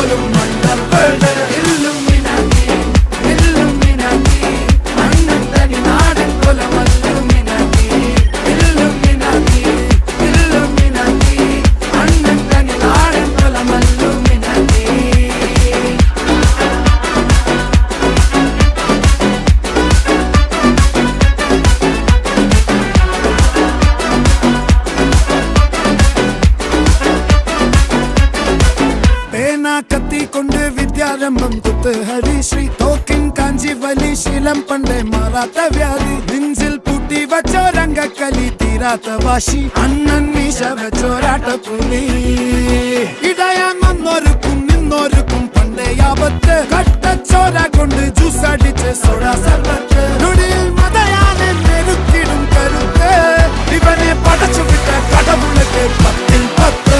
പോലും മണ്ടപ്പേട് Illuminati Illuminati അണ്ണൻ തനി നാടൻ കൊലമല്ലുമിനാറ്റി ഇല്ലുമിനാറ്റി ഇല്ലുമിനാറ്റി അണ്ണൻ തനി നാടൻ കൊലമല്ലുമിനാറ്റി. കത്തി കൊണ്ട് വിദ്യാരംഭം കുത്ത് ഹരിശ്രീ തോക്കിൻ കാഞ്ചി വലി ശീലം പണ്ടേ മാറാത്ത വ്യാധി നെഞ്ചിൽ പൂട്ടി വച്ചോരംഗക്കലി തീരാത്ത വാശി അണ്ണൻ മീശ വെച്ചോരാട്ട പുലി